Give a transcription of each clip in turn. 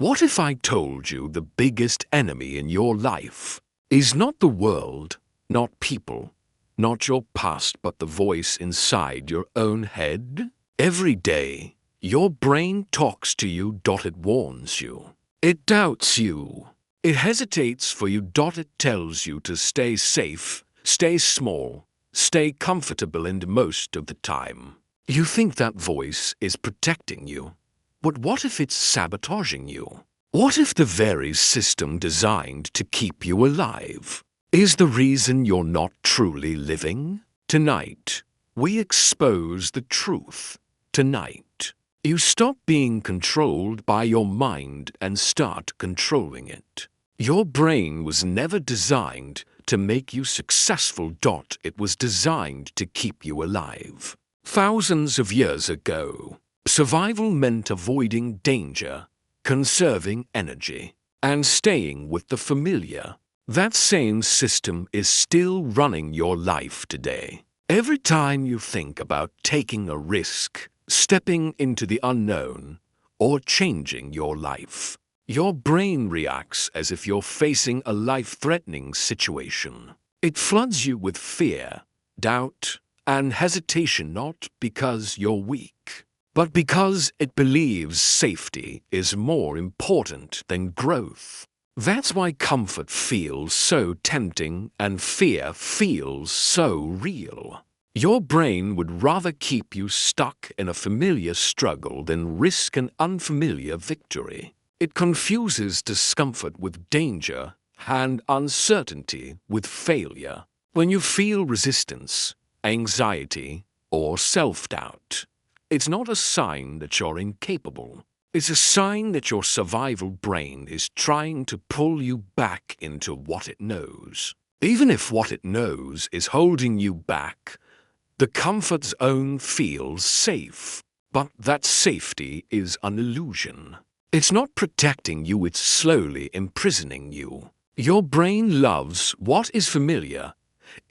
What if I told you the biggest enemy in your life is not the world, not people, not your past, but the voice inside your own head? Every day, your brain talks to you. It warns you. It doubts you. It hesitates for you. It tells you to stay safe, stay small, stay comfortable, and most of the time, you think that voice is protecting you. But what if it's sabotaging you? What if the very system designed to keep you alive is the reason you're not truly living? Tonight, we expose the truth. Tonight, you stop being controlled by your mind and start controlling it. Your brain was never designed to make you successful. It was designed to keep you alive. Thousands of years ago, survival meant avoiding danger, conserving energy, and staying with the familiar. That same system is still running your life today. Every time you think about taking a risk, stepping into the unknown, or changing your life, your brain reacts as if you're facing a life-threatening situation. It floods you with fear, doubt, and hesitation, not because you're weak, but because it believes safety is more important than growth. That's why comfort feels so tempting and fear feels so real. Your brain would rather keep you stuck in a familiar struggle than risk an unfamiliar victory. It confuses discomfort with danger and uncertainty with failure. When you feel resistance, anxiety, or self-doubt, it's not a sign that you're incapable. It's a sign that your survival brain is trying to pull you back into what it knows. Even if what it knows is holding you back, the comfort zone feels safe. But that safety is an illusion. It's not protecting you, it's slowly imprisoning you. Your brain loves what is familiar,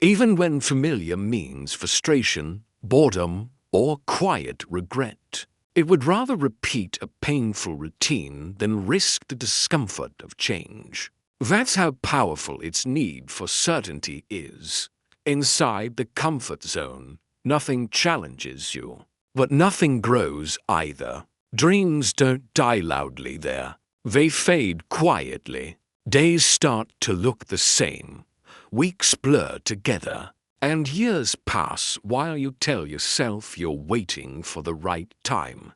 even when familiar means frustration, boredom, or quiet regret. It would rather repeat a painful routine than risk the discomfort of change. That's how powerful its need for certainty is. Inside the comfort zone, nothing challenges you, but nothing grows either. Dreams don't die loudly there. They fade quietly. Days start to look the same. Weeks blur together. And years pass while you tell yourself you're waiting for the right time.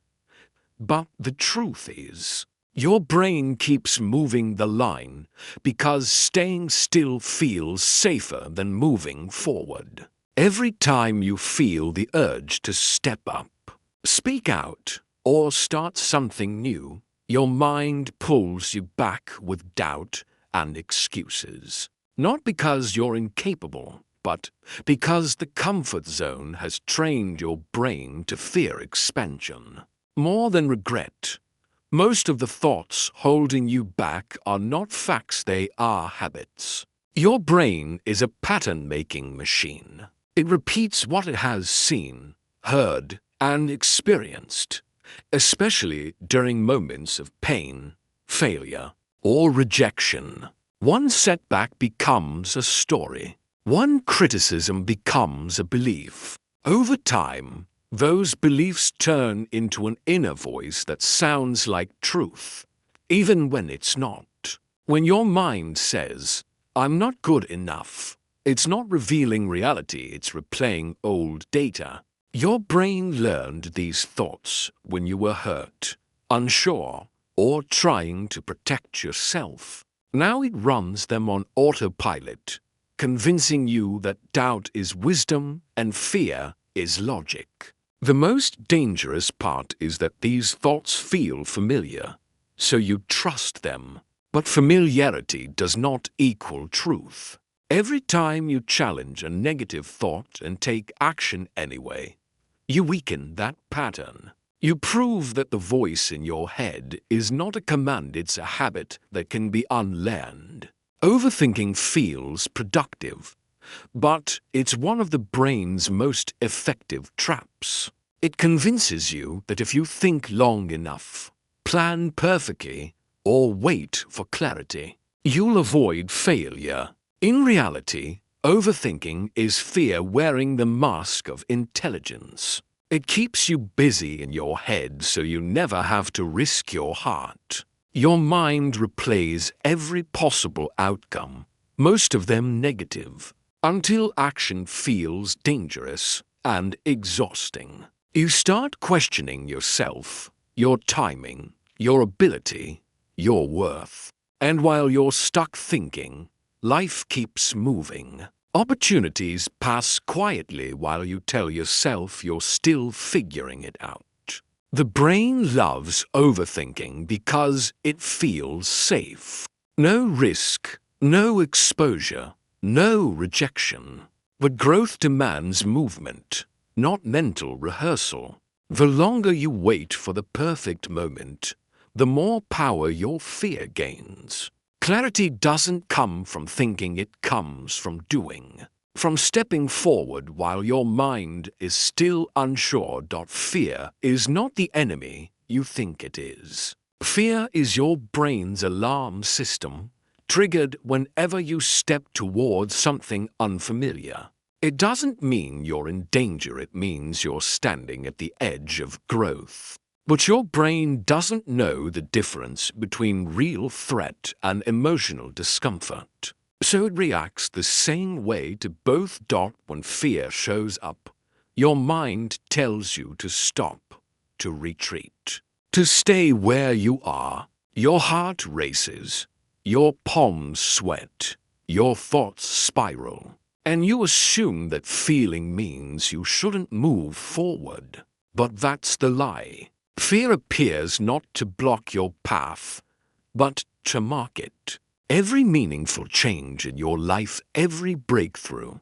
But the truth is, your brain keeps moving the line because staying still feels safer than moving forward. Every time you feel the urge to step up, speak out, or start something new, your mind pulls you back with doubt and excuses. Not because you're incapable, but because the comfort zone has trained your brain to fear expansion. More than regret, most of the thoughts holding you back are not facts, they are habits. Your brain is a pattern-making machine. It repeats what it has seen, heard, and experienced, especially during moments of pain, failure, or rejection. One setback becomes a story. One criticism becomes a belief. Over time, those beliefs turn into an inner voice that sounds like truth, even when it's not. When your mind says, "I'm not good enough," it's not revealing reality, it's replaying old data. Your brain learned these thoughts when you were hurt, unsure, or trying to protect yourself. Now it runs them on autopilot, convincing you that doubt is wisdom and fear is logic. The most dangerous part is that these thoughts feel familiar, so you trust them. But familiarity does not equal truth. Every time you challenge a negative thought and take action anyway, you weaken that pattern. You prove that the voice in your head is not a command, it's a habit that can be unlearned. Overthinking feels productive, but it's one of the brain's most effective traps. It convinces you that if you think long enough, plan perfectly, or wait for clarity. You'll avoid failure. In reality, overthinking is fear wearing the mask of intelligence. It keeps you busy in your head so you never have to risk your heart. Your mind replays every possible outcome, most of them negative, until action feels dangerous and exhausting. You start questioning yourself, your timing, your ability, your worth. And while you're stuck thinking, life keeps moving. Opportunities pass quietly while you tell yourself you're still figuring it out. The brain loves overthinking because it feels safe. No risk, no exposure, no rejection. But growth demands movement, not mental rehearsal. The longer you wait for the perfect moment, the more power your fear gains. Clarity doesn't come from thinking, it comes from doing. From stepping forward while your mind is still unsure. Fear is not the enemy you think it is. Fear is your brain's alarm system, triggered whenever you step towards something unfamiliar. It doesn't mean you're in danger, it means you're standing at the edge of growth. But your brain doesn't know the difference between real threat and emotional discomfort. So it reacts the same way to both. When fear shows up, your mind tells you to stop, to retreat, to stay where you are. Your heart races, your palms sweat, your thoughts spiral, and you assume that feeling means you shouldn't move forward. But that's the lie. Fear appears not to block your path, but to mark it. Every meaningful change in your life, every breakthrough,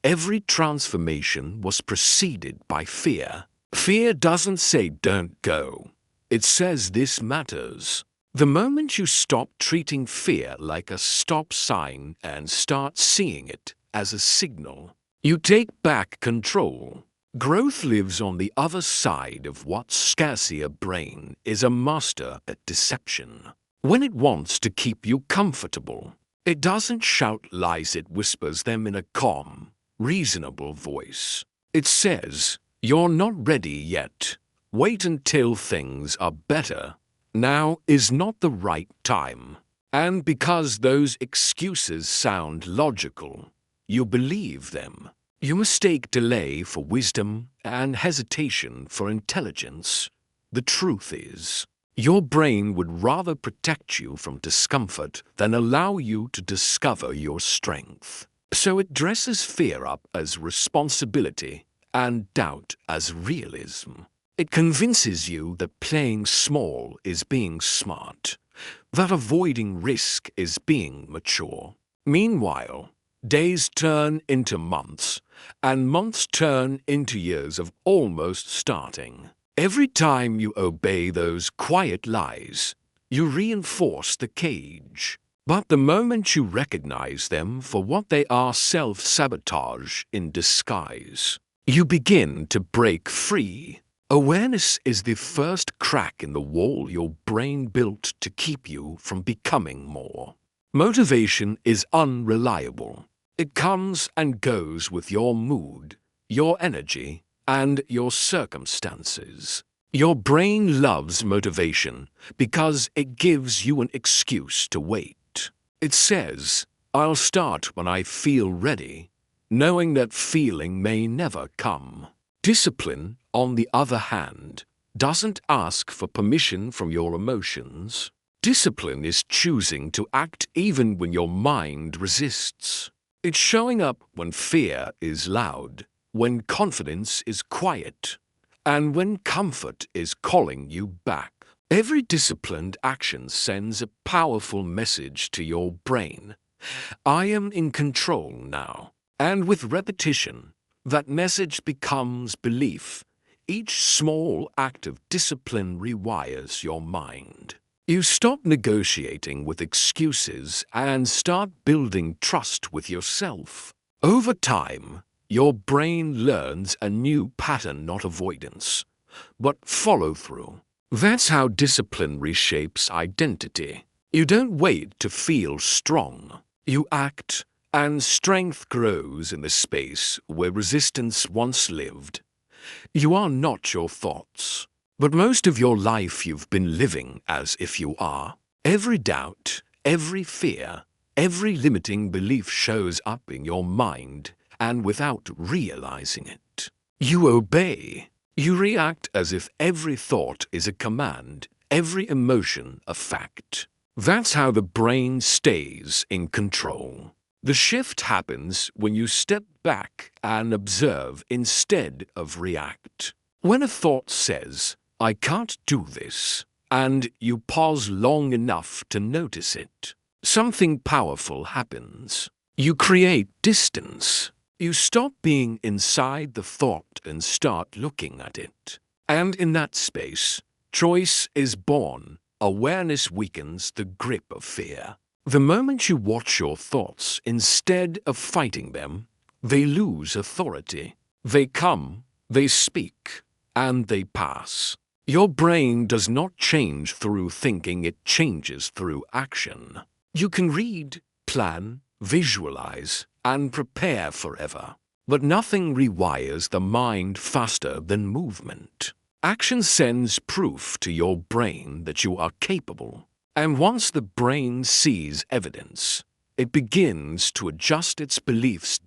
every transformation was preceded by fear. Fear doesn't say don't go. It says this matters. The moment you stop treating fear like a stop sign and start seeing it as a signal, you take back control. Growth lives on the other side of what scares. Your brain is a master at deception. When it wants to keep you comfortable, it doesn't shout lies, it whispers them in a calm, reasonable voice. It says, "You're not ready yet. Wait until things are better. Now is not the right time." And because those excuses sound logical, you believe them. You mistake delay for wisdom and hesitation for intelligence. The truth is, your brain would rather protect you from discomfort than allow you to discover your strength. So it dresses fear up as responsibility and doubt as realism. It convinces you that playing small is being smart, that avoiding risk is being mature. Meanwhile, days turn into months, and months turn into years of almost starting. Every time you obey those quiet lies, you reinforce the cage. But the moment you recognize them for what they are, self-sabotage in disguise, you begin to break free. Awareness is the first crack in the wall your brain built to keep you from becoming more. Motivation is unreliable. It comes and goes with your mood, your energy, and your circumstances. Your brain loves motivation because it gives you an excuse to wait. It says, "I'll start when I feel ready," knowing that feeling may never come. Discipline, on the other hand, doesn't ask for permission from your emotions. Discipline is choosing to act even when your mind resists. It's showing up when fear is loud, when confidence is quiet, and when comfort is calling you back. Every disciplined action sends a powerful message to your brain. I am in control now. And with repetition, that message becomes belief. Each small act of discipline rewires your mind. You stop negotiating with excuses and start building trust with yourself. Over time, your brain learns a new pattern, not avoidance, but follow-through. That's how discipline reshapes identity. You don't wait to feel strong. You act, and strength grows in the space where resistance once lived. You are not your thoughts, but most of your life you've been living as if you are. Every doubt, every fear, every limiting belief shows up in your mind, and without realizing it, you obey. You react as if every thought is a command, every emotion a fact. That's how the brain stays in control. The shift happens when you step back and observe instead of react. When a thought says, "I can't do this," and you pause long enough to notice it, something powerful happens. You create distance. You stop being inside the thought and start looking at it. And in that space, choice is born. Awareness weakens the grip of fear. The moment you watch your thoughts instead of fighting them, they lose authority. They come, they speak, and they pass. Your brain does not change through thinking, it changes through action. You can read, plan, visualize, and prepare forever. But nothing rewires the mind faster than movement. Action sends proof to your brain that you are capable. And once the brain sees evidence, it begins to adjust its beliefs.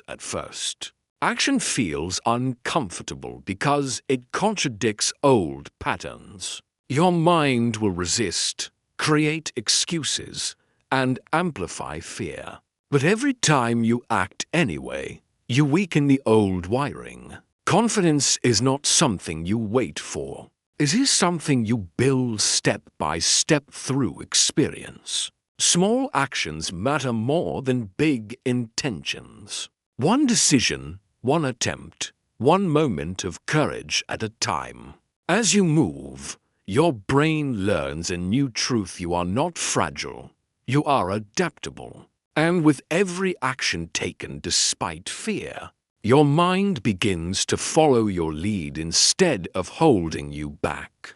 At first, action feels uncomfortable because it contradicts old patterns. Your mind will resist, create excuses, and amplify fear. But every time you act anyway, you weaken the old wiring. Confidence is not something you wait for. It is something you build step by step through experience. Small actions matter more than big intentions. One decision, one attempt, one moment of courage at a time. As you move, your brain learns a new truth: you are not fragile. You are adaptable. And with every action taken despite fear, your mind begins to follow your lead instead of holding you back.